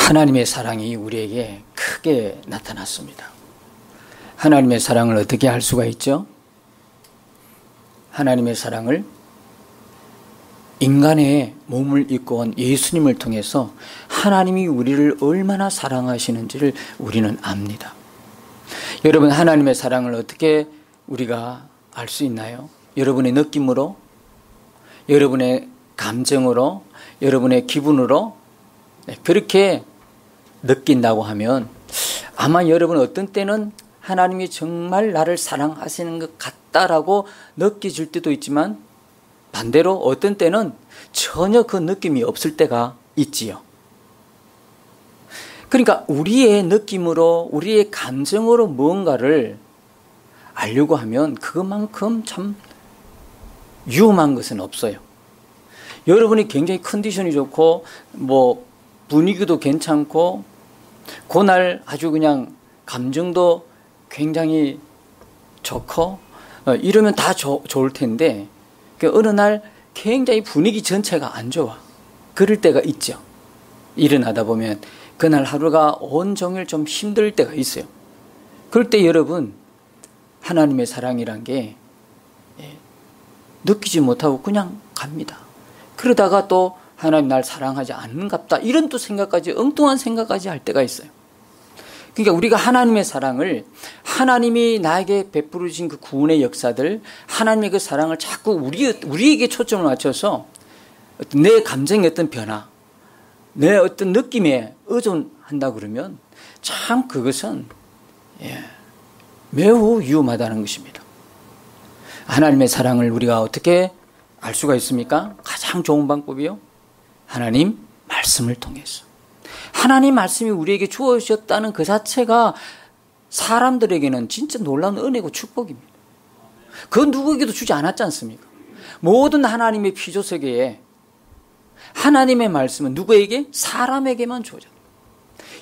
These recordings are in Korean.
하나님의 사랑이 우리에게 크게 나타났습니다. 하나님의 사랑을 어떻게 알 수가 있죠? 하나님의 사랑을 인간의 몸을 입고 온 예수님을 통해서 하나님이 우리를 얼마나 사랑하시는지를 우리는 압니다. 여러분, 하나님의 사랑을 어떻게 우리가 알 수 있나요? 여러분의 느낌으로, 여러분의 감정으로, 여러분의 기분으로 그렇게 느낀다고 하면 아마 여러분 어떤 때는 하나님이 정말 나를 사랑하시는 것 같다라고 느껴질 때도 있지만 반대로 어떤 때는 전혀 그 느낌이 없을 때가 있지요. 그러니까 우리의 느낌으로, 우리의 감정으로 무언가를 알려고 하면 그것만큼 참 위험한 것은 없어요. 여러분이 굉장히 컨디션이 좋고 분위기도 괜찮고 그날 아주 그냥 감정도 굉장히 좋고 이러면 다 좋을 텐데 어느 날 굉장히 분위기 전체가 안 좋아. 그럴 때가 있죠. 일어나다 보면 그날 하루가 온종일 좀 힘들 때가 있어요. 그럴 때 여러분, 하나님의 사랑이란 게 느끼지 못하고 그냥 갑니다. 그러다가 또 하나님 날 사랑하지 않는갑다 이런 또 생각까지, 엉뚱한 생각까지 할 때가 있어요. 그러니까 우리가 하나님의 사랑을, 하나님이 나에게 베풀으신 그 구원의 역사들, 하나님의 그 사랑을 자꾸 우리에게 초점을 맞춰서 내 감정의 어떤 변화, 내 어떤 느낌에 의존한다 그러면 참 그것은 매우 위험하다는 것입니다. 하나님의 사랑을 우리가 어떻게 알 수가 있습니까? 가장 좋은 방법이요, 하나님 말씀을 통해서. 하나님 말씀이 우리에게 주어졌다는 그 자체가 사람들에게는 진짜 놀라운 은혜고 축복입니다. 그 누구에게도 주지 않았지 않습니까? 모든 하나님의 피조세계에 하나님의 말씀은 누구에게? 사람에게만 주어졌다.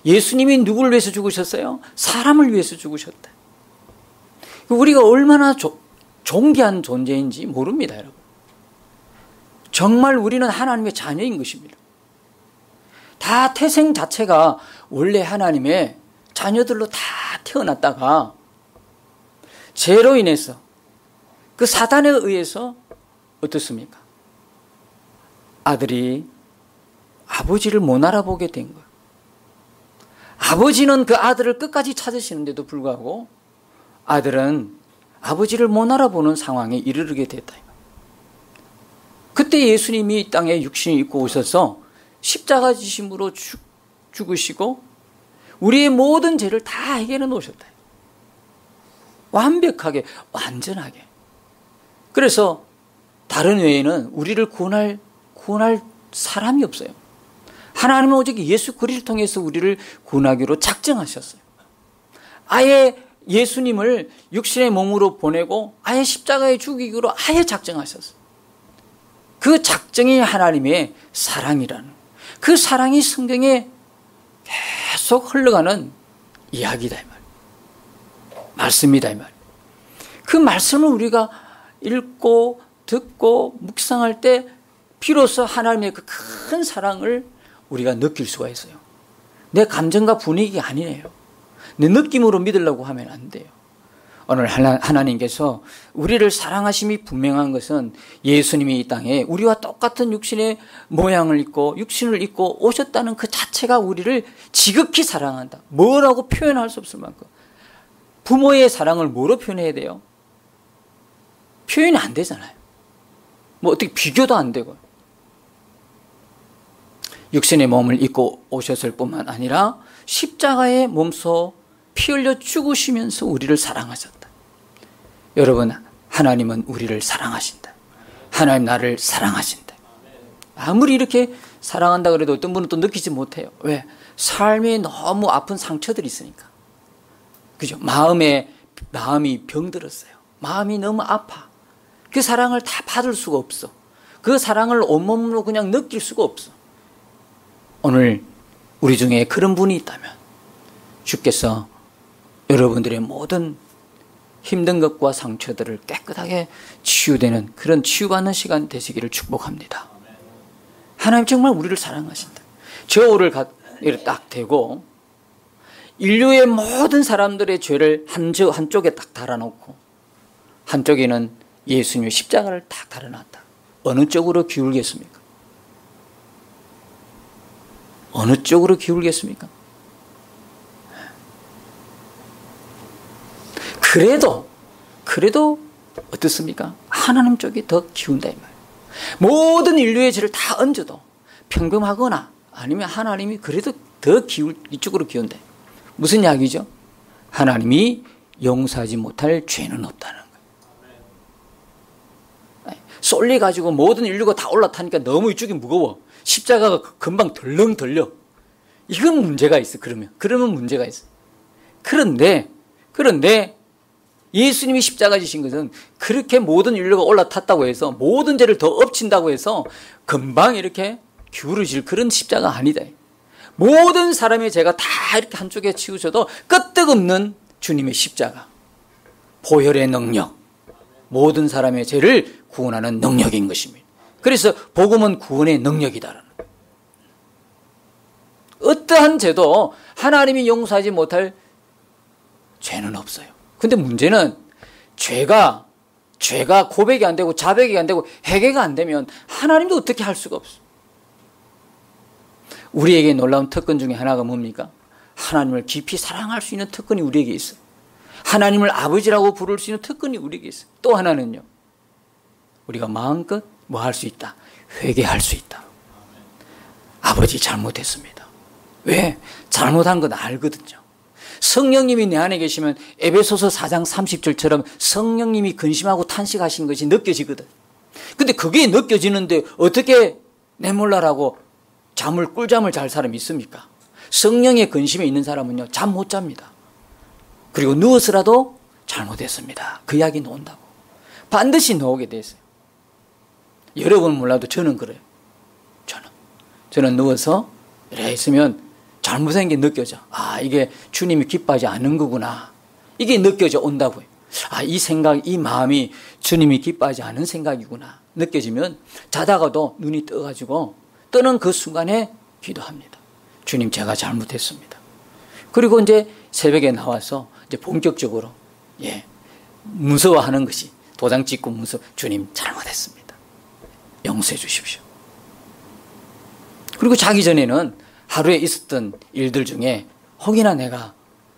예수님이 누구를 위해서 죽으셨어요? 사람을 위해서 죽으셨다. 우리가 얼마나 존귀한 존재인지 모릅니다, 여러분. 정말 우리는 하나님의 자녀인 것입니다. 다 태생 자체가 원래 하나님의 자녀들로 다 태어났다가 죄로 인해서 그 사단에 의해서 어떻습니까? 아들이 아버지를 못 알아보게 된 거예요. 아버지는 그 아들을 끝까지 찾으시는데도 불구하고 아들은 아버지를 못 알아보는 상황에 이르게 됐다. 그때 예수님이 이 땅에 육신을 입고 오셔서 십자가 지심으로 죽으시고 우리의 모든 죄를 다 해결해 놓으셨다. 완벽하게, 완전하게. 그래서 다른 외에는 우리를 구원할 사람이 없어요. 하나님은 오직 예수 그리스도를 통해서 우리를 구원하기로 작정하셨어요. 아예 예수님을 육신의 몸으로 보내고 아예 십자가에 죽이기로 아예 작정하셨어요. 그 작정이 하나님의 사랑이라는, 그 사랑이 성경에 계속 흘러가는 이야기다 이 말이에요. 말씀이다 이 말이에요. 그 말씀을 우리가 읽고 듣고 묵상할 때 비로소 하나님의 그 큰 사랑을 우리가 느낄 수가 있어요. 내 감정과 분위기가 아니에요. 내 느낌으로 믿으려고 하면 안 돼요. 오늘 하나님께서 우리를 사랑하심이 분명한 것은 예수님이 이 땅에 우리와 똑같은 육신의 모양을 입고 육신을 입고 오셨다는 그 자체가 우리를 지극히 사랑한다. 뭐라고 표현할 수 없을 만큼. 부모의 사랑을 뭐로 표현해야 돼요? 표현이 안 되잖아요. 뭐 어떻게 비교도 안 되고. 육신의 몸을 입고 오셨을 뿐만 아니라 십자가의 몸소 피 흘려 죽으시면서 우리를 사랑하셨다. 여러분, 하나님은 우리를 사랑하신다. 하나님 나를 사랑하신다. 아무리 이렇게 사랑한다 그래도 어떤 분은 또 느끼지 못해요. 왜? 삶에 너무 아픈 상처들이 있으니까. 그죠? 마음이 병들었어요. 마음이 너무 아파. 그 사랑을 다 받을 수가 없어. 그 사랑을 온몸으로 그냥 느낄 수가 없어. 오늘 우리 중에 그런 분이 있다면 주께서 여러분들의 모든 힘든 것과 상처들을 깨끗하게 치유되는 그런 치유받는 시간 되시기를 축복합니다. 하나님 정말 우리를 사랑하신다. 저울을 이렇게 딱 대고 인류의 모든 사람들의 죄를 한쪽에 딱 달아놓고 한쪽에는 예수님의 십자가를 딱 달아놨다. 어느 쪽으로 기울겠습니까? 어느 쪽으로 기울겠습니까? 그래도 어떻습니까? 하나님 쪽이 더 기운다 이 말이에요. 모든 인류의 죄를 다 얹어도 평범하거나 아니면 하나님이 그래도 더 이쪽으로 기운다. 무슨 이야기죠? 하나님이 용서하지 못할 죄는 없다는 거예요. 쏠려가지고 모든 인류가 다 올라타니까 너무 이쪽이 무거워. 십자가가 금방 덜렁 들려. 이건 문제가 있어. 그러면 문제가 있어. 그런데 예수님이 십자가 지신 것은 그렇게 모든 인류가 올라탔다고 해서 모든 죄를 더 엎친다고 해서 금방 이렇게 기울어질 그런 십자가 아니다. 모든 사람의 죄가 다 이렇게 한쪽에 치우쳐도 끄떡없는 주님의 십자가. 보혈의 능력. 모든 사람의 죄를 구원하는 능력인 것입니다. 그래서 복음은 구원의 능력이다라는 거예요. 어떠한 죄도 하나님이 용서하지 못할 죄는 없어요. 근데 문제는 죄가 고백이 안 되고 자백이 안 되고 회개가 안 되면 하나님도 어떻게 할 수가 없어. 우리에게 놀라운 특권 중에 하나가 뭡니까? 하나님을 깊이 사랑할 수 있는 특권이 우리에게 있어요. 하나님을 아버지라고 부를 수 있는 특권이 우리에게 있어요. 또 하나는요. 우리가 마음껏 뭐 할 수 있다? 회개할 수 있다. 아버지 잘못했습니다. 왜? 잘못한 건 알거든요. 성령님이 내 안에 계시면 에베소서 4장 30절처럼 성령님이 근심하고 탄식하신 것이 느껴지거든. 근데 그게 느껴지는데 어떻게 내몰라라고 꿀잠을 잘 사람이 있습니까? 성령의 근심에 있는 사람은요, 잠 못 잡니다. 그리고 누워서라도 잘못했습니다. 그 이야기 나온다고. 반드시 나오게 돼 있어요. 여러분은 몰라도 저는 그래요. 저는 누워서 이래 있으면 잘못한 게 느껴져. 아, 이게 주님이 기뻐하지 않는 거구나. 이게 느껴져 온다고요. 아, 이 생각, 이 마음이 주님이 기뻐하지 않은 생각이구나. 느껴지면 자다가도 눈이 떠가지고 뜨는 그 순간에 기도합니다. 주님, 제가 잘못했습니다. 그리고 이제 새벽에 나와서 이제 본격적으로, 무서워하는 것이 도장 찍고 주님 잘못했습니다. 용서해 주십시오. 그리고 자기 전에는 하루에 있었던 일들 중에 혹이나 내가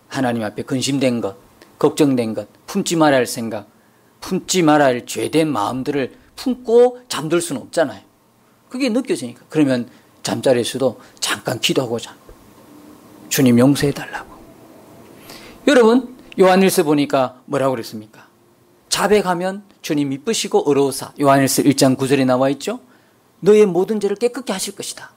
하나님 앞에 근심된 것, 걱정된 것, 품지 말아야 할 생각, 품지 말아야 할 죄된 마음들을 품고 잠들 수는 없잖아요. 그게 느껴지니까. 그러면 잠자리에서도 잠깐 기도하고자. 주님 용서해 달라고. 여러분, 요한일서 보니까 뭐라고 그랬습니까? 자백하면 주님 이쁘시고 어려우사. 요한일서 1장 9절에 나와 있죠. 너의 모든 죄를 깨끗게 하실 것이다.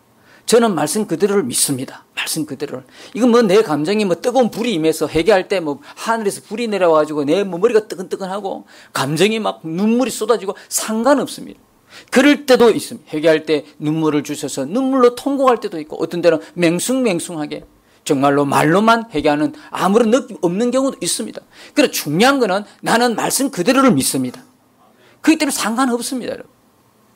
저는 말씀 그대로를 믿습니다. 말씀 그대로를. 이건 뭐 내 감정이 뜨거운 불이 임해서 회개할 때 하늘에서 불이 내려와가지고 내 머리가 뜨끈뜨끈하고 감정이 막 눈물이 쏟아지고 상관없습니다. 그럴 때도 있습니다. 회개할 때 눈물을 주셔서 눈물로 통곡할 때도 있고 어떤 때는 맹숭맹숭하게 정말로 말로만 회개하는 아무런 느낌 없는 경우도 있습니다. 그래서 중요한 거는 나는 말씀 그대로를 믿습니다. 그렇기 때문에 상관없습니다. 여러분.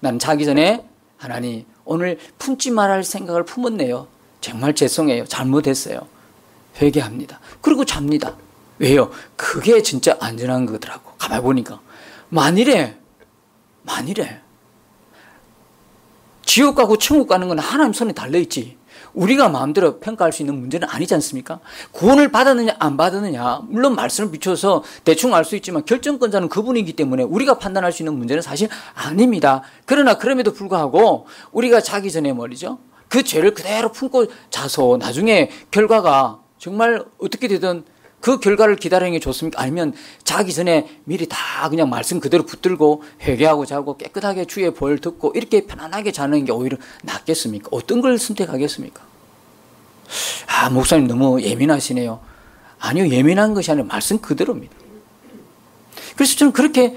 난 자기 전에 하나님 오늘 품지 말아야 할 생각을 품었네요. 정말 죄송해요. 잘못했어요. 회개합니다. 그리고 잡니다. 왜요? 그게 진짜 안전한 거더라고. 가만히 보니까 만일에 지옥 가고 천국 가는 건 하나님 손에 달려있지. 우리가 마음대로 평가할 수 있는 문제는 아니지 않습니까? 구원을 받았느냐 안 받았느냐 물론 말씀을 비춰서 대충 알 수 있지만 결정권자는 그분이기 때문에 우리가 판단할 수 있는 문제는 사실 아닙니다. 그러나 그럼에도 불구하고 우리가 자기 전에 말이죠. 그 죄를 그대로 품고 자서 나중에 결과가 정말 어떻게 되든 그 결과를 기다리는 게 좋습니까? 아니면 자기 전에 미리 다 그냥 말씀 그대로 붙들고 회개하고 자고 깨끗하게 주의 보혈 듣고 이렇게 편안하게 자는 게 오히려 낫겠습니까? 어떤 걸 선택하겠습니까? 아, 목사님 너무 예민하시네요. 아니요, 예민한 것이 아니라 말씀 그대로입니다. 그래서 저는 그렇게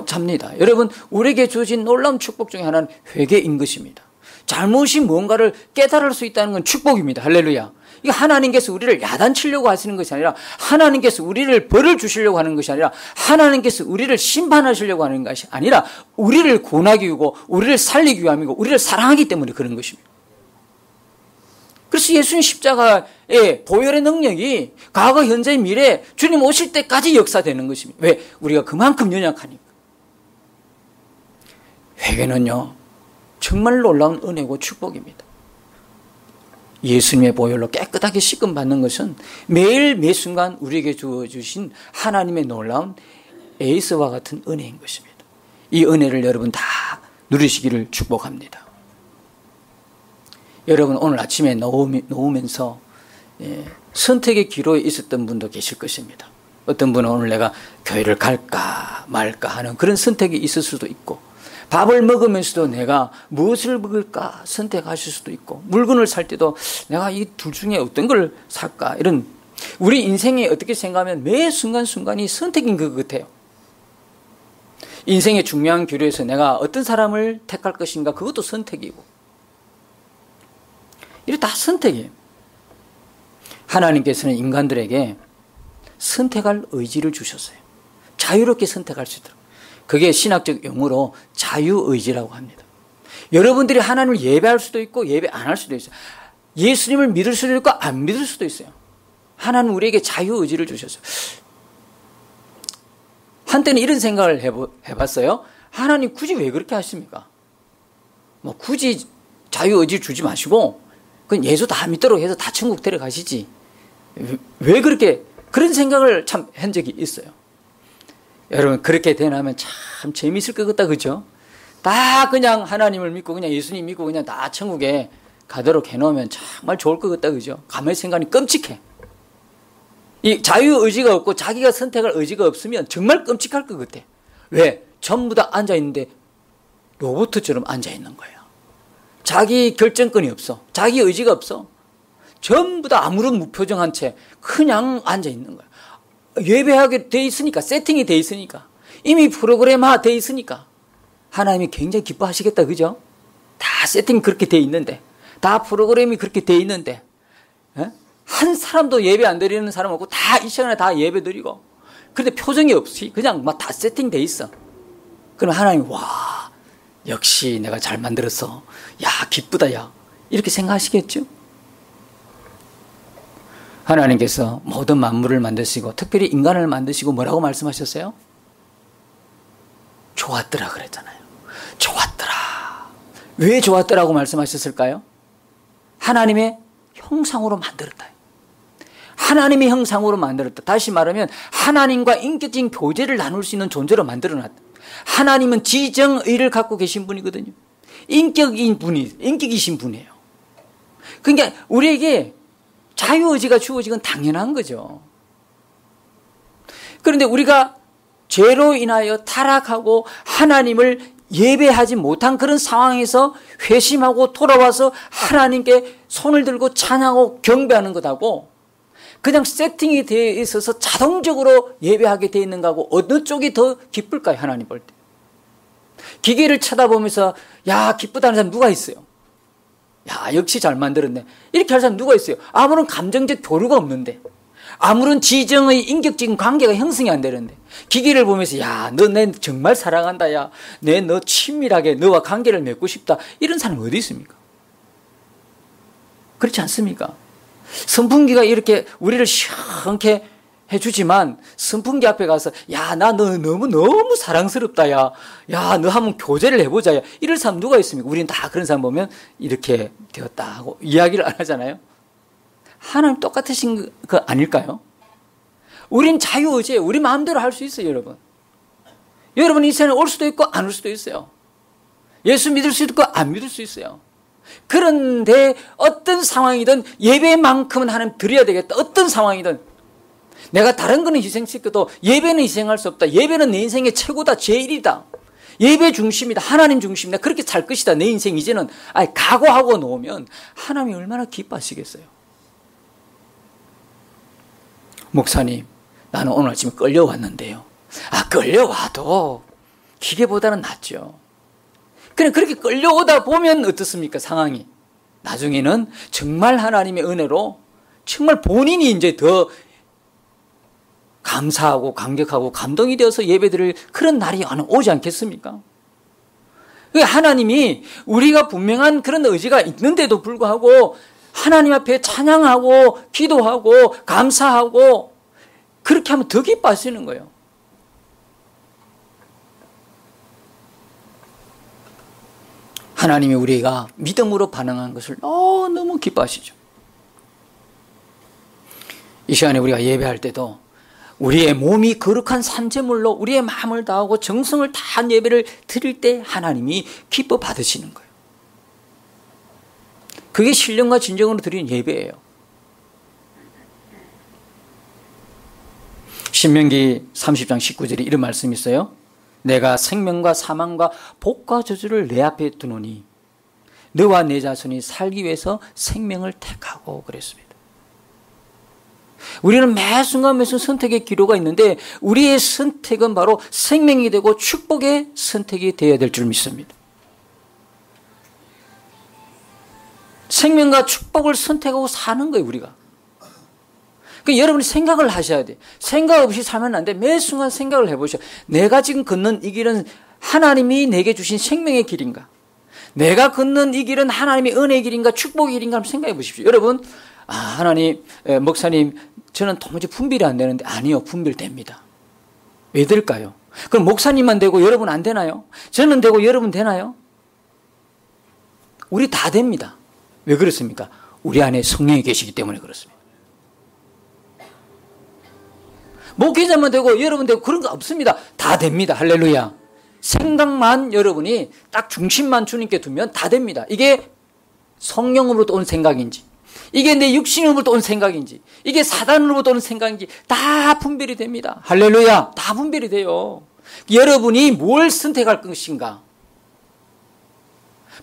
잡니다. 여러분, 우리에게 주어진 놀라운 축복 중에 하나는 회개인 것입니다. 잘못이 무언가를 깨달을 수 있다는 건 축복입니다. 할렐루야. 이거 하나님께서 우리를 야단치려고 하시는 것이 아니라 하나님께서 우리를 벌을 주시려고 하는 것이 아니라 하나님께서 우리를 심판하시려고 하는 것이 아니라 우리를 구원하기 위하고 우리를 살리기 위함이고 우리를 사랑하기 때문에 그런 것입니다. 그래서 예수님 십자가의 보혈의 능력이 과거, 현재, 미래 주님 오실 때까지 역사되는 것입니다. 왜? 우리가 그만큼 연약하니까. 회개는요, 정말 놀라운 은혜고 축복입니다. 예수님의 보혈로 깨끗하게 씻음 받는 것은 매일 매 순간 우리에게 주어주신 하나님의 놀라운 에이스와 같은 은혜인 것입니다. 이 은혜를 여러분 다 누리시기를 축복합니다. 여러분 오늘 아침에 놓으면서 선택의 기로에 있었던 분도 계실 것입니다. 어떤 분은 오늘 내가 교회를 갈까 말까 하는 그런 선택이 있을 수도 있고, 밥을 먹으면서도 내가 무엇을 먹을까 선택하실 수도 있고, 물건을 살 때도 내가 이 둘 중에 어떤 걸 살까, 이런 우리 인생에 어떻게 생각하면 매 순간순간이 선택인 것 같아요. 인생의 중요한 기로에서 내가 어떤 사람을 택할 것인가, 그것도 선택이고, 이게 다 선택이에요. 하나님께서는 인간들에게 선택할 의지를 주셨어요. 자유롭게 선택할 수 있도록. 그게 신학적 용어로 자유의지라고 합니다. 여러분들이 하나님을 예배할 수도 있고 예배 안 할 수도 있어요. 예수님을 믿을 수도 있고 안 믿을 수도 있어요. 하나님은 우리에게 자유의지를 주셨어요. 한때는 이런 생각을 해봤어요. 하나님 굳이 왜 그렇게 하십니까? 뭐 굳이 자유의지 주지 마시고 그건 예수 다 믿도록 해서 다 천국 데려가시지. 왜 그렇게, 그런 생각을 참 한 적이 있어요. 여러분 그렇게 되나면 참 재미있을 것 같다, 그죠? 다 그냥 하나님을 믿고 그냥 예수님 믿고 그냥 다 천국에 가도록 해놓으면 정말 좋을 것 같다, 그죠? 가만히 생각하니 끔찍해. 이 자유의지가 없고 자기가 선택할 의지가 없으면 정말 끔찍할 것 같아. 왜? 전부 다 앉아있는데 로봇처럼 앉아있는 거예요. 자기 결정권이 없어. 자기 의지가 없어. 전부 다 아무런 무표정한 채 그냥 앉아있는 거야. 예배하게 돼 있으니까, 세팅이 돼 있으니까, 이미 프로그램화 돼 있으니까 하나님이 굉장히 기뻐하시겠다, 그죠? 다 세팅이 그렇게 돼 있는데, 다 프로그램이 그렇게 돼 있는데, 한 사람도 예배 안 드리는 사람 없고 다 이 시간에 다 예배 드리고, 그런데 표정이 없이 그냥 막 다 세팅돼 있어. 그럼 하나님, 와, 역시 내가 잘 만들었어. 야, 기쁘다, 야. 이렇게 생각하시겠죠? 하나님께서 모든 만물을 만드시고 특별히 인간을 만드시고 뭐라고 말씀하셨어요? 좋았더라 그랬잖아요. 좋았더라. 왜 좋았더라고 말씀하셨을까요? 하나님의 형상으로 만들었다. 하나님의 형상으로 만들었다. 다시 말하면 하나님과 인격적인 교제를 나눌 수 있는 존재로 만들어놨다. 하나님은 지정의를 갖고 계신 분이거든요. 인격이신 분이에요. 그러니까 우리에게 자유의지가 주어지건 당연한 거죠. 그런데 우리가 죄로 인하여 타락하고 하나님을 예배하지 못한 그런 상황에서 회심하고 돌아와서 하나님께 손을 들고 찬양하고 경배하는 것하고 그냥 세팅이 되어 있어서 자동적으로 예배하게 되어 있는 거하고 어느 쪽이 더 기쁠까요? 하나님 볼 때. 기계를 쳐다보면서 야, 기쁘다는 사람 누가 있어요? 야, 역시 잘 만들었네. 이렇게 할 사람 누가 있어요? 아무런 감정적 교류가 없는데, 아무런 지정의 인격적인 관계가 형성이 안 되는데, 기계를 보면서 야, 너 내 정말 사랑한다. 야, 너 친밀하게 너와 관계를 맺고 싶다. 이런 사람 어디 있습니까? 그렇지 않습니까? 선풍기가 이렇게 우리를 시원하게 해주지만 선풍기 앞에 가서 야, 나 너 너무 사랑스럽다. 야, 너 한번 교제를 해보자. 야, 이럴 사람 누가 있습니까? 우리는 다 그런 사람 보면 이렇게 되었다 하고 이야기를 안 하잖아요. 하나님 똑같으신 거 아닐까요? 우린 자유의지에 우리 마음대로 할 수 있어요, 여러분. 여러분 이 세상에 올 수도 있고 안 올 수도 있어요. 예수 믿을 수 있고 안 믿을 수 있어요. 그런데 어떤 상황이든 예배만큼은 하나님 드려야 되겠다. 어떤 상황이든 내가 다른 거는 희생시켜도 예배는 희생할 수 없다. 예배는 내 인생의 최고다. 제일이다. 예배 중심이다. 하나님 중심이다. 그렇게 살 것이다. 내 인생 이제는 각오하고 놓으면 하나님이 얼마나 기뻐하시겠어요. 목사님, 나는 오늘 아침에 끌려왔는데요. 끌려와도 기계보다는 낫죠. 그렇게 끌려오다 보면 어떻습니까? 상황이. 나중에는 정말 하나님의 은혜로 정말 본인이 이제 더 감사하고 감격하고 감동이 되어서 예배드릴 그런 날이 오지 않겠습니까? 하나님이 우리가 분명한 그런 의지가 있는데도 불구하고 하나님 앞에 찬양하고 기도하고 감사하고 그렇게 하면 더 기뻐하시는 거예요. 하나님이 우리가 믿음으로 반응한 것을 너무 기뻐하시죠. 이 시간에 우리가 예배할 때도 우리의 몸이 거룩한 산제물로 우리의 마음을 다하고 정성을 다한 예배를 드릴 때 하나님이 기뻐 받으시는 거예요. 그게 신령과 진정으로 드리는 예배예요. 신명기 30장 19절에 이런 말씀이 있어요. 내가 생명과 사망과 복과 저주를 내 앞에 두노니 너와 내 자손이 살기 위해서 생명을 택하고 그랬습니다. 우리는 매 순간 매 순간 선택의 기로가 있는데 우리의 선택은 바로 생명이 되고 축복의 선택이 되어야 될 줄 믿습니다. 생명과 축복을 선택하고 사는 거예요, 우리가. 그러니까 여러분이 생각을 하셔야 돼. 생각 없이 살면 안 돼. 매 순간 생각을 해보셔. 내가 지금 걷는 이 길은 하나님이 내게 주신 생명의 길인가? 내가 걷는 이 길은 하나님의 은혜의 길인가? 축복의 길인가? 한번 생각해 보십시오. 여러분, 하나님, 목사님, 저는 도무지 분별이 안 되는데, 아니요, 분별됩니다. 왜 될까요? 그럼 목사님만 되고 여러분 안 되나요? 저는 되고 여러분 되나요? 우리 다 됩니다. 왜 그렇습니까? 우리 안에 성령이 계시기 때문에 그렇습니다. 목회자만 되고 여러분 되고 그런 거 없습니다. 다 됩니다. 할렐루야. 생각만 여러분이 딱 중심만 주님께 두면 다 됩니다. 이게 성령으로부터 온 생각인지, 이게 내 육신으로부터 온 생각인지, 이게 사단으로부터 온 생각인지 다 분별이 됩니다. 할렐루야. 다 분별이 돼요. 여러분이 뭘 선택할 것인가?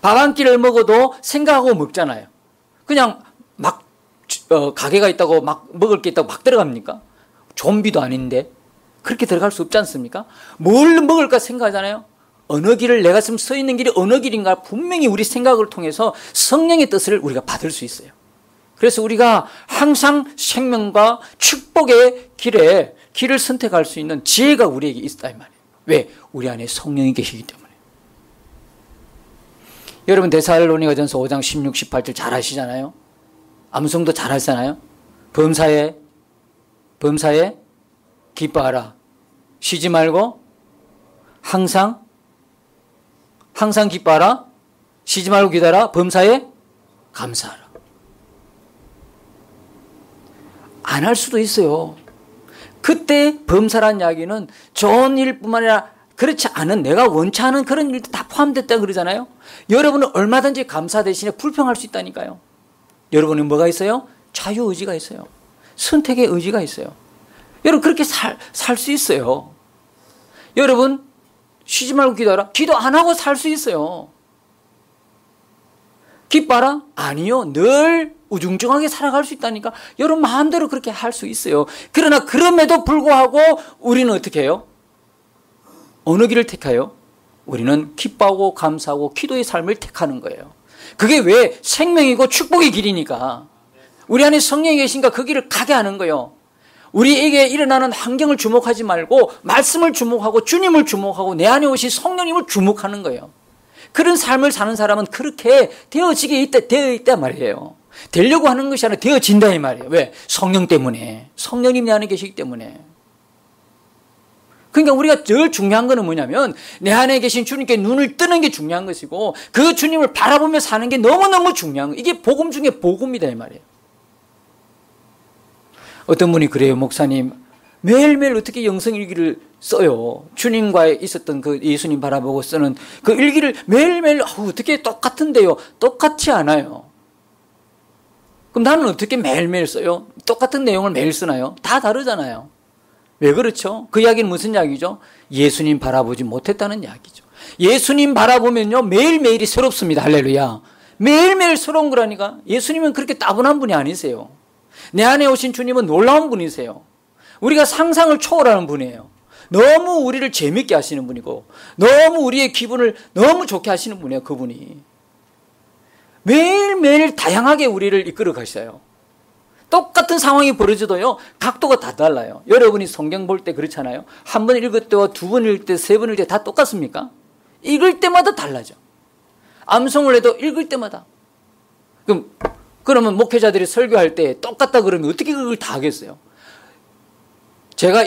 밥 한 끼를 먹어도 생각하고 먹잖아요. 그냥 막 가게가 있다고 막 먹을 게 있다고 막 들어갑니까? 좀비도 아닌데 그렇게 들어갈 수 없지 않습니까? 뭘 먹을까 생각하잖아요. 어느 길을 내가 지금 서 있는 길이 어느 길인가 분명히 우리 생각을 통해서 성령의 뜻을 우리가 받을 수 있어요. 그래서 우리가 항상 생명과 축복의 길을 선택할 수 있는 지혜가 우리에게 있다 이 말이에요. 왜? 우리 안에 성령이 계시기 때문에. 여러분 데살로니가전서 5장 16, 18절 잘 아시잖아요. 암송도 잘 하잖아요. 범사에 기뻐하라. 쉬지 말고 항상 기뻐하라. 쉬지 말고 기다라. 범사에 감사하라. 안 할 수도 있어요. 그때 범사란 이야기는 좋은 일뿐만 아니라 그렇지 않은 내가 원치 않은 그런 일도 다 포함됐다 그러잖아요. 여러분은 얼마든지 감사 대신에 불평할 수 있다니까요. 여러분은 뭐가 있어요? 자유의지가 있어요. 선택의 의지가 있어요. 여러분 그렇게 살 수 있어요. 여러분 쉬지 말고 기도하라. 기도 안 하고 살 수 있어요. 기뻐하라? 아니요. 늘 우중충하게 살아갈 수 있다니까. 여러분 마음대로 그렇게 할 수 있어요. 그러나 그럼에도 불구하고 우리는 어떻게 해요? 어느 길을 택해요? 우리는 기뻐하고 감사하고 기도의 삶을 택하는 거예요. 그게 왜? 생명이고 축복의 길이니까. 우리 안에 성령이 계신가 그 길을 가게 하는 거예요. 우리에게 일어나는 환경을 주목하지 말고 말씀을 주목하고 주님을 주목하고 내 안에 오신 성령님을 주목하는 거예요. 그런 삶을 사는 사람은 그렇게 되어 있다 말이에요. 되려고 하는 것이 아니라 되어진다 이 말이에요. 왜? 성령 때문에. 성령님 내 안에 계시기 때문에. 그러니까 우리가 제일 중요한 거는 뭐냐면 내 안에 계신 주님께 눈을 뜨는 게 중요한 것이고 그 주님을 바라보며 사는 게 너무너무 중요한 거예요. 이게 복음 중에 복음이다 이 말이에요. 어떤 분이 그래요. 목사님 매일매일 어떻게 영성일기를 써요. 주님과의 있었던 그 예수님 바라보고 쓰는 그 일기를 매일매일 어떻게 똑같은데요. 똑같지 않아요. 그럼 나는 어떻게 매일매일 써요? 똑같은 내용을 매일 쓰나요? 다 다르잖아요. 왜 그렇죠? 그 이야기는 무슨 이야기죠? 예수님 바라보지 못했다는 이야기죠. 예수님 바라보면요 매일매일이 새롭습니다. 할렐루야. 매일매일 새로운 거라니까. 예수님은 그렇게 따분한 분이 아니세요. 내 안에 오신 주님은 놀라운 분이세요. 우리가 상상을 초월하는 분이에요. 너무 우리를 재밌게 하시는 분이고 너무 우리의 기분을 너무 좋게 하시는 분이에요. 그분이. 매일매일 다양하게 우리를 이끌어 가셔요. 똑같은 상황이 벌어져도요 각도가 다 달라요. 여러분이 성경 볼 때 그렇잖아요. 한 번 읽을 때와 두 번 읽을 때, 세 번 읽을 때 다 똑같습니까? 읽을 때마다 달라져. 암송을 해도 읽을 때마다. 그럼 그러면 목회자들이 설교할 때 똑같다 그러면 어떻게 그걸 다 하겠어요? 제가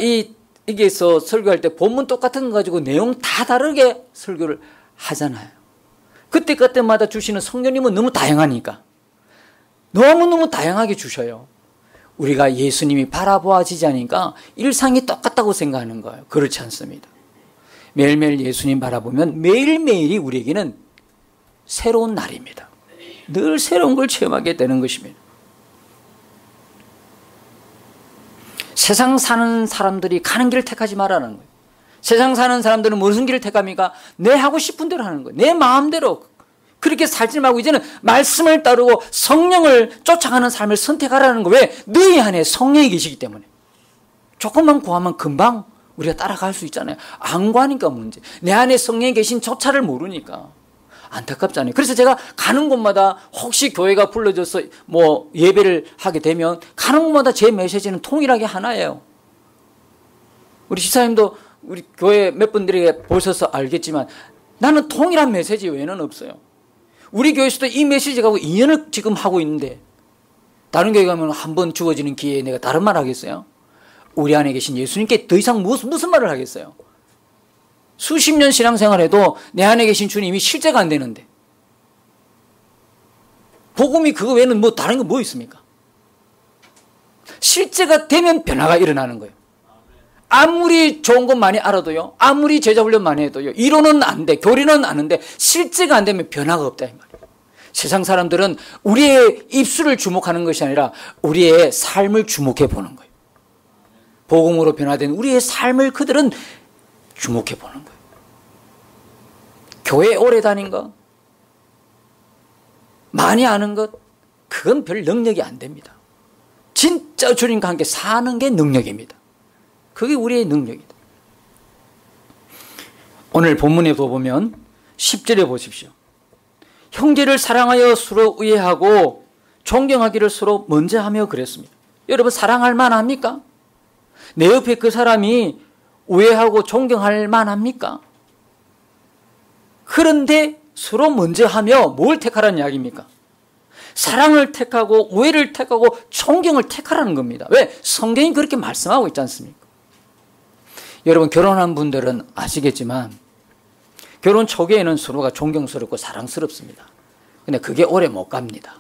이게서 설교할 때 본문 똑같은 거 가지고 내용 다 다르게 설교를 하잖아요. 그때마다 주시는 성령님은 너무 다양하니까. 너무너무 다양하게 주셔요. 우리가 예수님이 바라보아지지 않으니까 일상이 똑같다고 생각하는 거예요. 그렇지 않습니다. 매일매일 예수님 바라보면 매일매일이 우리에게는 새로운 날입니다. 늘 새로운 걸 체험하게 되는 것입니다. 세상 사는 사람들이 가는 길을 택하지 말라는 거예요. 세상 사는 사람들은 무슨 길을 택합니까? 내 하고 싶은 대로 하는 거예요. 내 마음대로. 그렇게 살지 말고 이제는 말씀을 따르고 성령을 쫓아가는 삶을 선택하라는 거예요. 왜? 너희 안에 성령이 계시기 때문에. 조금만 구하면 금방 우리가 따라갈 수 있잖아요. 안 구하니까 문제. 내 안에 성령이 계신 조차를 모르니까. 안타깝잖아요. 그래서 제가 가는 곳마다 혹시 교회가 불러줘서 예배를 하게 되면 가는 곳마다 제 메시지는 통일하게 하나예요. 우리 집사님도 우리 교회 몇 분들에게 보셔서 알겠지만 나는 통일한 메시지 외에는 없어요. 우리 교회에서도 이 메시지 가고 2년을 지금 하고 있는데 다른 교회 가면 한 번 주어지는 기회에 내가 다른 말 하겠어요? 우리 안에 계신 예수님께 더 이상 무슨 말을 하겠어요? 수십 년 신앙생활해도 내 안에 계신 주님이 실제가 안 되는데 복음이 그거 외에는 다른 거 뭐 있습니까? 실제가 되면 변화가 일어나는 거예요. 아무리 좋은 것 많이 알아도요, 아무리 제자 훈련 많이 해도요, 이론은 안 돼, 교리는 아는데 실제가 안 되면 변화가 없다 이 말이에요. 세상 사람들은 우리의 입술을 주목하는 것이 아니라 우리의 삶을 주목해 보는 거예요. 복음으로 변화된 우리의 삶을 그들은 주목해 보는 거예요. 교회 오래 다닌 것, 많이 아는 것, 그건 별 능력이 안 됩니다. 진짜 주님과 함께 사는 게 능력입니다. 그게 우리의 능력이다. 오늘 본문에 보면 10절에 보십시오. 형제를 사랑하여 서로 의해하고 존경하기를 서로 먼저 하며 그랬습니다. 여러분 사랑할 만합니까? 내 옆에 그 사람이 우애하고 존경할 만합니까? 그런데 서로 먼저 하며 뭘 택하라는 이야기입니까? 사랑을 택하고 우애를 택하고 존경을 택하라는 겁니다. 왜? 성경이 그렇게 말씀하고 있지 않습니까? 여러분 결혼한 분들은 아시겠지만 결혼 초기에는 서로가 존경스럽고 사랑스럽습니다. 근데 그게 오래 못 갑니다.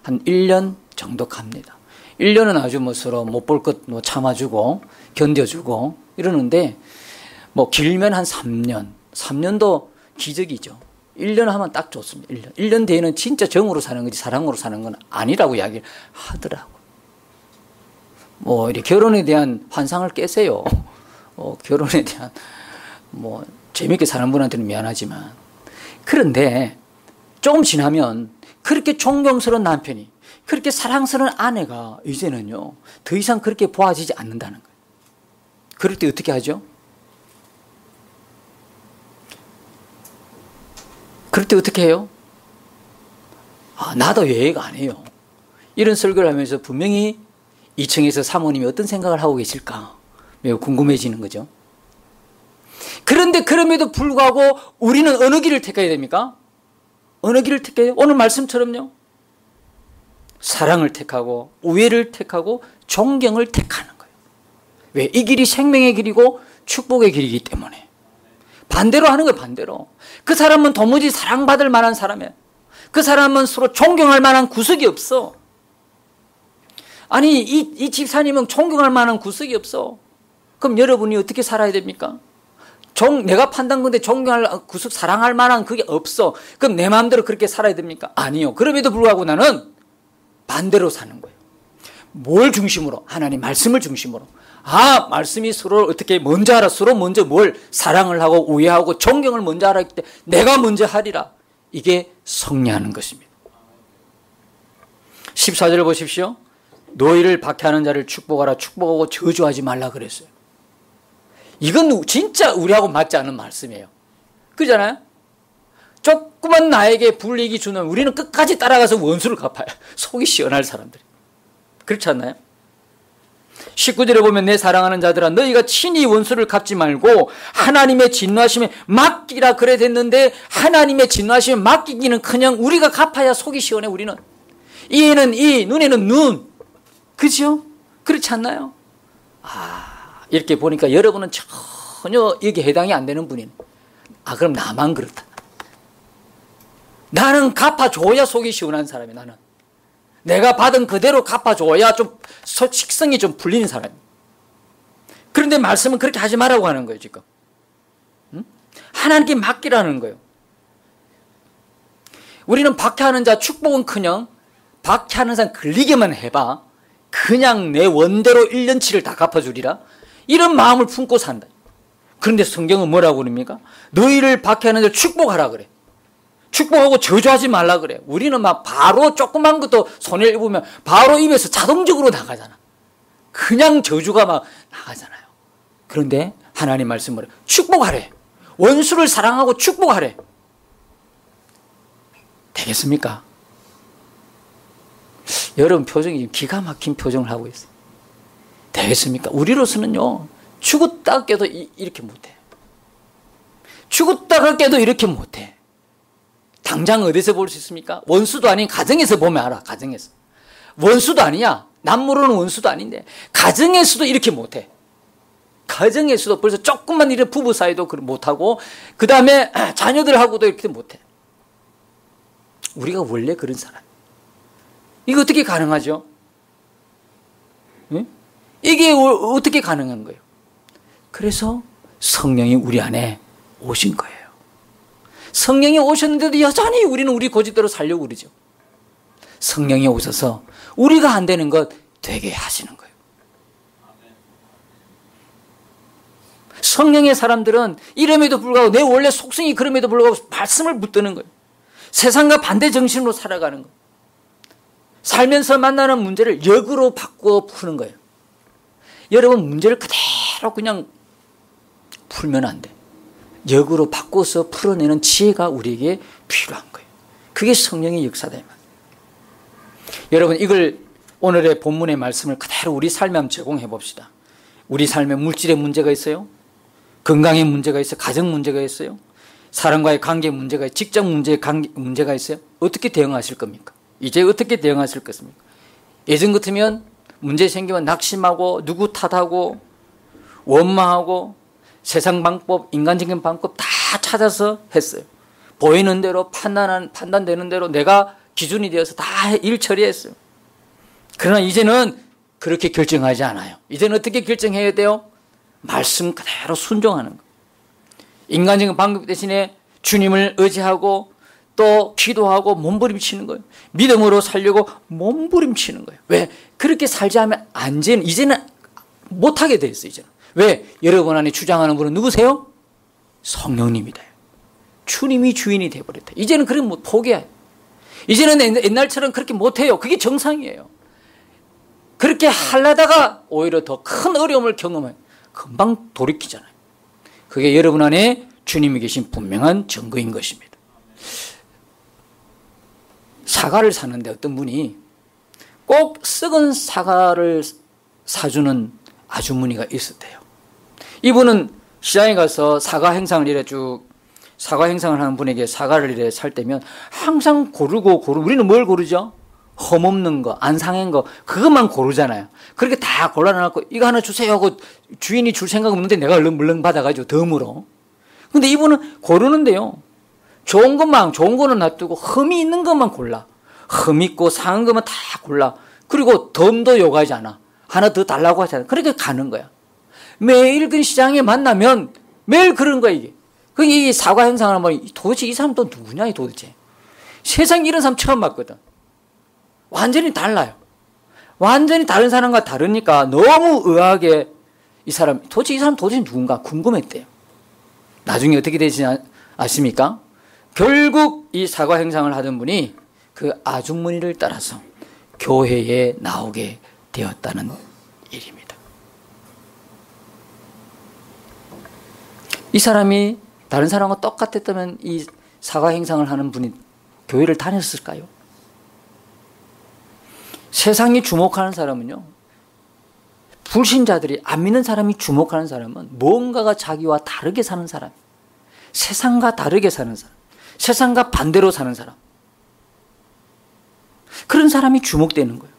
한 1년 정도 갑니다. 1년은 아주 서로 못 볼 것 참아주고 견뎌주고 이러는데 길면 한 3년. 3년도 기적이죠. 1년 하면 딱 좋습니다. 1년. 1년 뒤에는 진짜 정으로 사는 거지 사랑으로 사는 건 아니라고 이야기를 하더라고요. 이렇게 결혼에 대한 환상을 깨세요. 결혼에 대한 재밌게 사는 분한테는 미안하지만 그런데 조금 지나면 그렇게 존경스러운 남편이 그렇게 사랑스러운 아내가 이제는요 더 이상 그렇게 보아지지 않는다는 거예요. 그럴 때 어떻게 하죠? 그럴 때 어떻게 해요? 나도 예의가 안 해요. 이런 설교를 하면서 분명히 2층에서 사모님이 어떤 생각을 하고 계실까 매우 궁금해지는 거죠. 그런데 그럼에도 불구하고 우리는 어느 길을 택해야 됩니까? 어느 길을 택해요? 오늘 말씀처럼요. 사랑을 택하고 우애를 택하고 존경을 택하는 거예요. 왜? 이 길이 생명의 길이고 축복의 길이기 때문에. 반대로 하는 거예요. 반대로. 그 사람은 도무지 사랑받을 만한 사람이에요. 그 사람은 서로 존경할 만한 구석이 없어. 아니 이 집사님은 존경할 만한 구석이 없어. 그럼 여러분이 어떻게 살아야 됩니까? 내가 판단 건데 존경할 구석 사랑할 만한 그게 없어. 그럼 내 마음대로 그렇게 살아야 됩니까? 아니요. 그럼에도 불구하고 나는 반대로 사는 거예요. 뭘 중심으로? 하나님 말씀을 중심으로. 말씀이 서로를 어떻게 먼저 하라. 서로 먼저 뭘 사랑을 하고 우애하고 존경을 먼저 하라 했기 때문에 내가 먼저 하리라. 이게 성례하는 것입니다. 14절을 보십시오. 너희를 박해하는 자를 축복하라. 축복하고 저주하지 말라 그랬어요. 이건 진짜 우리하고 맞지 않는 말씀이에요. 그렇잖아요? 조그만 나에게 불이익이 주는 우리는 끝까지 따라가서 원수를 갚아요. 속이 시원할 사람들이. 그렇지 않나요? 19절에 보면 내 사랑하는 자들아 너희가 친히 원수를 갚지 말고 하나님의 진노하심에 맡기라 그래 됐는데 하나님의 진노하심에 맡기기는 그냥 우리가 갚아야 속이 시원해. 우리는 이에는 이, 눈에는 눈. 그죠? 그렇지 않나요? 이렇게 보니까 여러분은 전혀 여기에 해당이 안 되는 분이네. 그럼 나만 그렇다. 나는 갚아줘야 속이 시원한 사람이야, 나는. 내가 받은 그대로 갚아줘야 좀 식성이 좀 풀리는 사람이야. 그런데 말씀은 그렇게 하지 말라고 하는 거예요, 지금. 응? 하나님께 맡기라는 거예요. 우리는 박해하는 자 축복은커녕 박해하는 사람 걸리게만 해봐. 그냥 내 원대로 1년치를 다 갚아주리라. 이런 마음을 품고 산다. 그런데 성경은 뭐라고 그럽니까? 너희를 박해하는 자 축복하라 그래. 축복하고 저주하지 말라 그래. 우리는 막 바로 조그만 것도 손해를 입으면 바로 입에서 자동적으로 나가잖아. 그냥 저주가 막 나가잖아요. 그런데 하나님 말씀을 축복하래. 원수를 사랑하고 축복하래. 되겠습니까? 여러분 표정이 기가 막힌 표정을 하고 있어요. 되겠습니까? 우리로서는요, 죽었다 깨도 이렇게 못해. 죽었다가 깨도 이렇게 못해. 당장 어디서 볼 수 있습니까? 원수도 아닌 가정에서 보면 알아. 가정에서. 원수도 아니야. 남모르는 원수도 아닌데 가정에서도 이렇게 못해. 가정에서도 벌써 조금만 이런 부부 사이도 못하고 그 다음에 자녀들하고도 이렇게 못해. 우리가 원래 그런 사람. 이거 어떻게 가능하죠? 네? 이게 어떻게 가능한 거예요? 그래서 성령이 우리 안에 오신 거예요. 성령이 오셨는데도 여전히 우리는 우리 고집대로 살려고 그러죠. 성령이 오셔서 우리가 안 되는 것 되게 하시는 거예요. 성령의 사람들은 이름에도 불구하고 내 원래 속성이 그럼에도 불구하고 말씀을 붙드는 거예요. 세상과 반대 정신으로 살아가는 거예요. 살면서 만나는 문제를 역으로 바꾸어 푸는 거예요. 여러분 문제를 그대로 그냥 풀면 안 돼. 역으로 바꿔서 풀어내는 지혜가 우리에게 필요한 거예요. 그게 성령의 역사다. 여러분 이걸 오늘의 본문의 말씀을 그대로 우리 삶에 한번 적용해 봅시다. 우리 삶에 물질의 문제가 있어요. 건강의 문제가 있어요. 가정 문제가 있어요. 사람과의 관계 문제가 있어요. 직장 문제가 있어요. 어떻게 대응하실 겁니까? 이제 어떻게 대응하실 것입니까? 예전 같으면 문제 생기면 낙심하고 누구 탓하고 원망하고 세상 방법, 인간적인 방법 다 찾아서 했어요. 보이는 대로 판단되는 대로 내가 기준이 되어서 다 일 처리했어요. 그러나 이제는 그렇게 결정하지 않아요. 이제는 어떻게 결정해야 돼요? 말씀 그대로 순종하는 거예요. 인간적인 방법 대신에 주님을 의지하고 또 기도하고 몸부림치는 거예요. 믿음으로 살려고 몸부림치는 거예요. 왜? 그렇게 살지 않으면 이제는 못하게 돼 있어요. 이제는. 왜? 여러분 안에 주장하는 분은 누구세요? 성령님이다. 주님이 주인이 돼버렸다. 이제는 그렇게 포기해요. 이제는 옛날처럼 그렇게 못해요. 그게 정상이에요. 그렇게 하려다가 오히려 더 큰 어려움을 경험해요. 금방 돌이키잖아요. 그게 여러분 안에 주님이 계신 분명한 증거인 것입니다. 사과를 사는데 어떤 분이 꼭 썩은 사과를 사주는 아주머니가 있었대요. 이분은 시장에 가서 사과 행상을 하는 분에게 사과를 이래 살 때면 항상 우리는 뭘 고르죠? 험없는 거, 안 상한 거, 그것만 고르잖아요. 그렇게 다 골라놔놓고 이거 하나 주세요 하고 주인이 줄 생각 없는데 내가 얼른 받아가지고 덤으로. 근데 이분은 고르는데요. 좋은 거는 놔두고 흠이 있는 것만 골라. 흠 있고 상한 것만 다 골라. 그리고 덤도 요구하지 않아. 하나 더 달라고 하지 않아. 그러니까 가는 거야. 매일 그 시장에 만나면 매일 그런 거야, 이게. 이 사과 행상을 하면 도대체 이 사람 또 누구냐, 도대체. 세상에 이런 사람 처음 봤거든. 완전히 달라요. 완전히 다른 사람과 다르니까 너무 의아하게 이 사람 도대체 누군가 궁금했대요. 나중에 어떻게 되지 아십니까? 결국 이 사과 행상을 하던 분이 그 아주머니를 따라서 교회에 나오게 되었다는 일입니다. 이 사람이 다른 사람과 똑같았다면 이 사과 행상을 하는 분이 교회를 다녔을까요? 세상이 주목하는 사람은요, 불신자들이 안 믿는 사람이 주목하는 사람은 뭔가가 자기와 다르게 사는 사람, 세상과 다르게 사는 사람, 세상과 반대로 사는 사람. 그런 사람이 주목되는 거예요.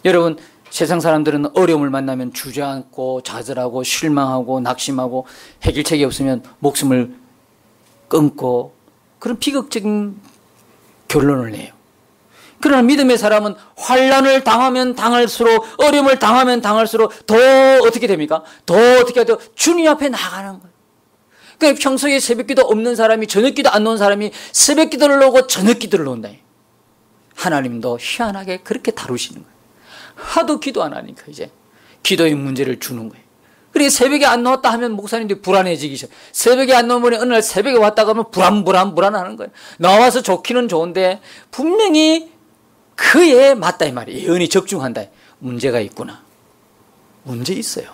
여러분, 세상 사람들은 어려움을 만나면 주저앉고 좌절하고 실망하고 낙심하고 해결책이 없으면 목숨을 끊고 그런 비극적인 결론을 내요. 그러나 믿음의 사람은 환난을 당하면 당할수록, 어려움을 당하면 당할수록 더 어떻게 됩니까? 더 어떻게 해야 돼요? 주님 앞에 나가는 거예요. 그러니까 평소에 새벽기도 없는 사람이, 저녁기도 안 놓은 사람이 새벽기도를 놓고 저녁기도를 놓는다. 하나님도 희한하게 그렇게 다루시는 거예요. 하도 기도 안 하니까 이제 기도의 문제를 주는 거예요. 그리고 새벽에 안 나왔다 하면 목사님들이 불안해지기 시작. 새벽에 안 나오면 어느 날 새벽에 왔다가 하면 불안하는 거예요. 나와서 좋기는 좋은데 분명히 그에 맞다 이 말이에요. 예언이 적중한다. 문제가 있구나. 문제 있어요.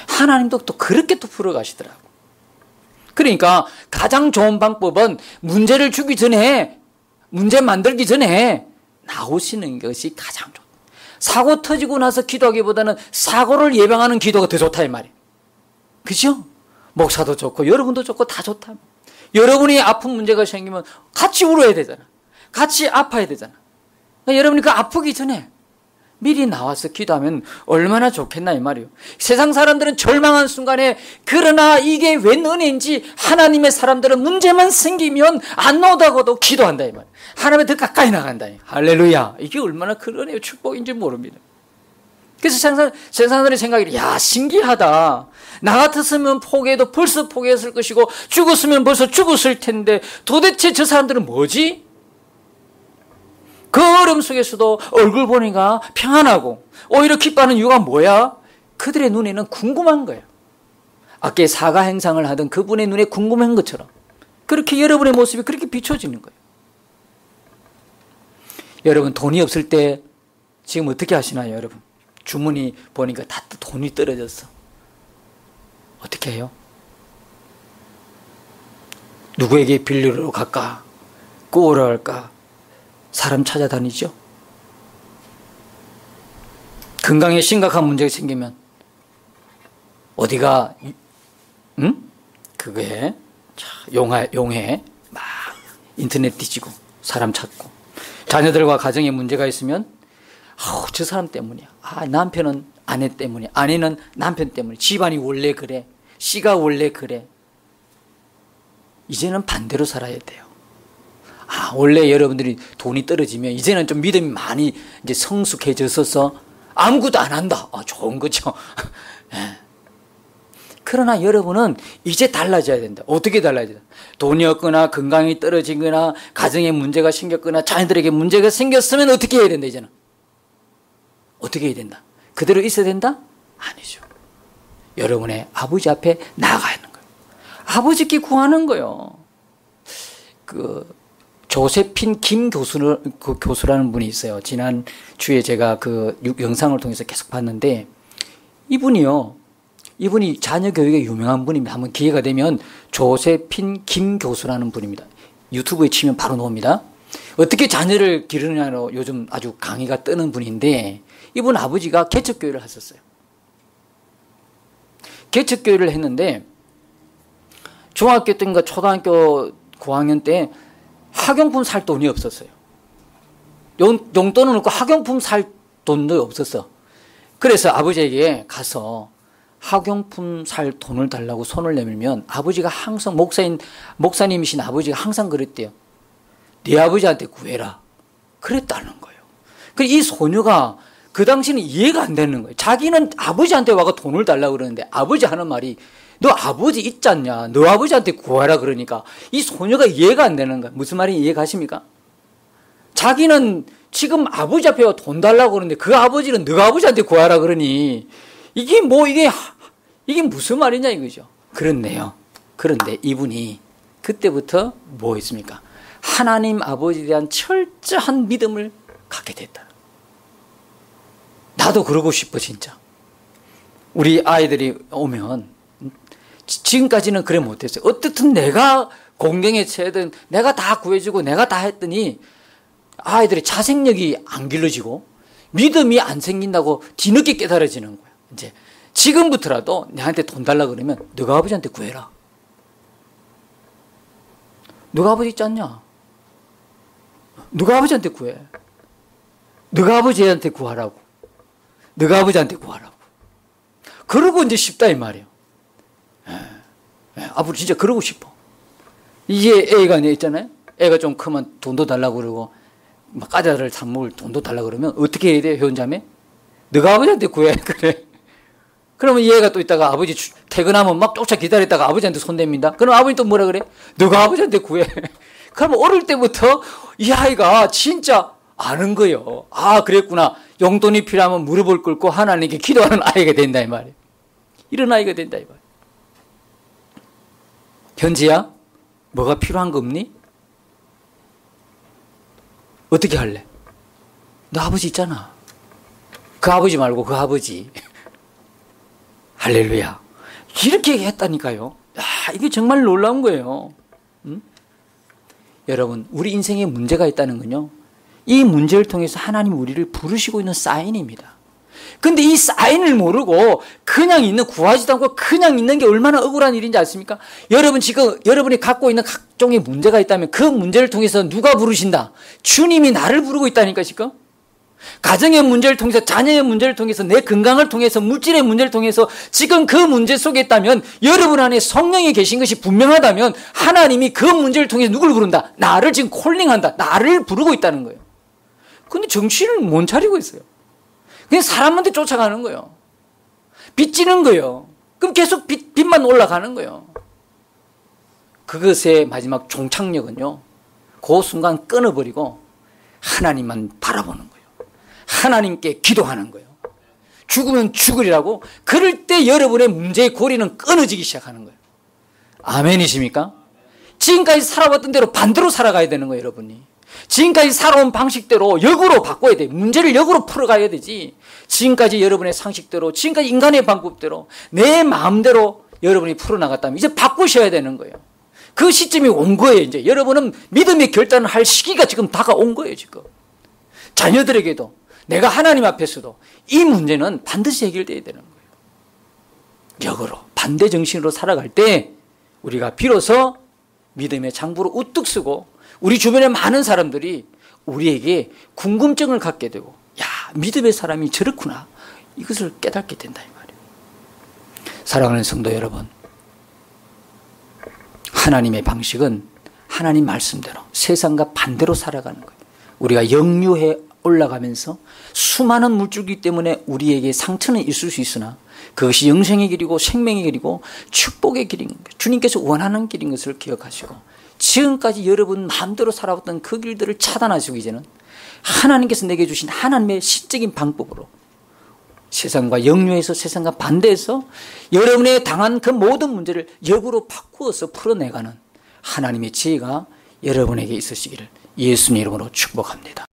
하나님도 또 그렇게 또 풀어가시더라고. 그러니까 가장 좋은 방법은 문제를 주기 전에, 문제 만들기 전에 나오시는 것이 가장 좋다. 사고 터지고 나서 기도하기보다는 사고를 예방하는 기도가 더 좋다 이 말이에요. 그죠? 목사도 좋고 여러분도 좋고 다 좋다. 여러분이 아픈 문제가 생기면 같이 울어야 되잖아. 같이 아파야 되잖아. 그러니까 여러분이 그 아프기 전에 미리 나와서 기도하면 얼마나 좋겠나 이 말이에요. 세상 사람들은 절망한 순간에, 그러나 이게 웬 은혜인지 하나님의 사람들은 문제만 생기면 안 나오다가도 기도한다 이 말이에요. 하나님에 더 가까이 나간다. 할렐루야. 이게 얼마나 큰 은혜요 축복인지 모릅니다. 그래서 세상 사람들의 생각이, 야, 신기하다. 나 같았으면 포기해도 벌써 포기했을 것이고 죽었으면 벌써 죽었을 텐데 도대체 저 사람들은 뭐지? 그 어려움 속에서도 얼굴 보니까 평안하고 오히려 기뻐하는 이유가 뭐야? 그들의 눈에는 궁금한 거예요. 아까 사과 행상을 하던 그분의 눈에 궁금한 것처럼 그렇게 여러분의 모습이 그렇게 비춰지는 거예요. 여러분, 돈이 없을 때 지금 어떻게 하시나요, 여러분? 주머니 보니까 다 돈이 떨어졌어. 어떻게 해요? 누구에게 빌리러 갈까? 꾸우러 갈까? 사람 찾아다니죠. 건강에 심각한 문제가 생기면 어디가 그게 용해 막 인터넷 뒤지고 사람 찾고, 자녀들과 가정에 문제가 있으면 저 사람 때문이야. 남편은 아내 때문이야. 아내는 남편 때문에. 집안이 원래 그래. 씨가 원래 그래. 이제는 반대로 살아야 돼요. 원래 여러분들이 돈이 떨어지면 이제는 좀 믿음이 많이 이제 성숙해졌어서 아무것도 안 한다. 좋은 거죠. 네. 그러나 여러분은 이제 달라져야 된다. 어떻게 달라져야 된다? 돈이 없거나 건강이 떨어지거나 가정에 문제가 생겼거나 자녀들에게 문제가 생겼으면 어떻게 해야 된다, 이제는? 어떻게 해야 된다? 그대로 있어야 된다? 아니죠. 여러분의 아버지 앞에 나가야 하는 거예요. 아버지께 구하는 거예요. 조세핀 김 교수라는 분이 있어요. 지난 주에 제가 그 영상을 통해서 계속 봤는데, 이분이 자녀 교육에 유명한 분입니다. 한번 기회가 되면 조세핀 김 교수라는 분입니다. 유튜브에 치면 바로 나옵니다. 어떻게 자녀를 기르느냐로 요즘 아주 강의가 뜨는 분인데, 이분 아버지가 개척교회를 하셨어요. 개척교회를 했는데 중학교 때인가 초등학교 고학년 때 학용품 살 돈이 없었어요. 용돈은 없고 학용품 살 돈도 없었어. 그래서 아버지에게 가서 학용품 살 돈을 달라고 손을 내밀면 아버지가 항상 목사님이신 아버지가 항상 그랬대요. 네 아버지한테 구해라. 그랬다는 거예요. 이 소녀가 그 당시는 이해가 안 되는 거예요. 자기는 아버지한테 와가 돈을 달라고 그러는데 아버지 하는 말이 너 아버지 있지 않냐? 너 아버지한테 구하라 그러니까 이 소녀가 이해가 안 되는 거예요. 무슨 말인지 이해가십니까? 자기는 지금 아버지 앞에 와 돈 달라고 그러는데 그 아버지는 너가 아버지한테 구하라 그러니 이게 무슨 말이냐 이거죠. 그렇네요. 그런데 이분이 그때부터 뭐 했습니까? 하나님 아버지에 대한 철저한 믿음을 갖게 됐다. 나도 그러고 싶어 진짜. 우리 아이들이 오면 지금까지는 그래 못했어요. 어떻든 내가 공경에 처해든 내가 다 구해주고 내가 다 했더니 아이들의 자생력이 안 길러지고 믿음이 안 생긴다고 뒤늦게 깨달아지는 거야. 이제 지금부터라도 내한테 돈 달라 그러면 너가 아버지한테 구해라. 너가 아버지 있지 않냐? 누가 아버지한테 구해? 너가 아버지한테 구하라고. 너가 아버지한테 구하라고. 그러고 이제 싶다 이 말이에요. 앞으로 진짜 그러고 싶어. 이제 애가 있잖아요. 애가 좀 크면 돈도 달라고 그러고 막 과자를 사 먹을 돈도 달라고 그러면 어떻게 해야 돼? 회원자매? 너가 아버지한테 구해. 그래. 그러면 얘가 또 있다가 아버지 퇴근하면 막 쫓아 기다렸다가 아버지한테 손댑니다. 그럼 아버지 또 뭐라 그래? 너가 아버지한테 구해. 그러면 어릴 때부터 이 아이가 진짜 아는 거예요. 아, 그랬구나. 용돈이 필요하면 무릎을 꿇고 하나님께 기도하는 아이가 된다 이 말이에요. 이런 아이가 된다 이 말이에요. 현지야, 뭐가 필요한 거 없니? 어떻게 할래? 너 아버지 있잖아. 그 아버지 말고 그 아버지. 할렐루야. 이렇게 했다니까요. 이게 정말 놀라운 거예요. 여러분, 우리 인생에 문제가 있다는 건요, 이 문제를 통해서 하나님 우리를 부르시고 있는 사인입니다. 근데 이 사인을 모르고 그냥 있는, 구하지도 않고 그냥 있는 게 얼마나 억울한 일인지 아십니까? 여러분 지금 여러분이 갖고 있는 각종의 문제가 있다면 그 문제를 통해서 누가 부르신다? 주님이 나를 부르고 있다니까 지금. 가정의 문제를 통해서, 자녀의 문제를 통해서, 내 건강을 통해서, 물질의 문제를 통해서 지금 그 문제 속에 있다면, 여러분 안에 성령이 계신 것이 분명하다면 하나님이 그 문제를 통해서 누굴 부른다? 나를 지금 콜링한다. 나를 부르고 있다는 거예요. 근데 정신을 못 차리고 있어요. 그냥 사람한테 쫓아가는 거예요. 빚지는 거예요. 그럼 계속 빚만 올라가는 거예요. 그것의 마지막 종착역은요, 그 순간 끊어버리고 하나님만 바라보는 거예요. 하나님께 기도하는 거예요. 죽으면 죽으리라고. 그럴 때 여러분의 문제의 고리는 끊어지기 시작하는 거예요. 아멘이십니까? 지금까지 살아왔던 대로 반대로 살아가야 되는 거예요, 여러분이. 지금까지 살아온 방식대로 역으로 바꿔야 돼. 문제를 역으로 풀어가야 되지. 지금까지 여러분의 상식대로, 지금까지 인간의 방법대로, 내 마음대로 여러분이 풀어나갔다면 이제 바꾸셔야 되는 거예요. 그 시점이 온 거예요, 이제. 여러분은 믿음의 결단을 할 시기가 지금 다가온 거예요, 지금. 자녀들에게도, 내가 하나님 앞에서도 이 문제는 반드시 해결돼야 되는 거예요. 역으로, 반대 정신으로 살아갈 때 우리가 비로소 믿음의 장부로 우뚝 서고 우리 주변의 많은 사람들이 우리에게 궁금증을 갖게 되고, 야, 믿음의 사람이 저렇구나. 이것을 깨닫게 된다 이 말이에요. 사랑하는 성도 여러분, 하나님의 방식은 하나님 말씀대로 세상과 반대로 살아가는 거예요. 우리가 역류해 올라가면서 수많은 물줄기 때문에 우리에게 상처는 있을 수 있으나 그것이 영생의 길이고 생명의 길이고 축복의 길인 거예요. 주님께서 원하는 길인 것을 기억하시고, 지금까지 여러분 마음대로 살아왔던 그 길들을 차단하시고 이제는 하나님께서 내게 주신 하나님의 신적인 방법으로 세상과 역류해서, 세상과 반대해서 여러분의 당한 그 모든 문제를 역으로 바꾸어서 풀어내가는 하나님의 지혜가 여러분에게 있으시기를 예수님 이름으로 축복합니다.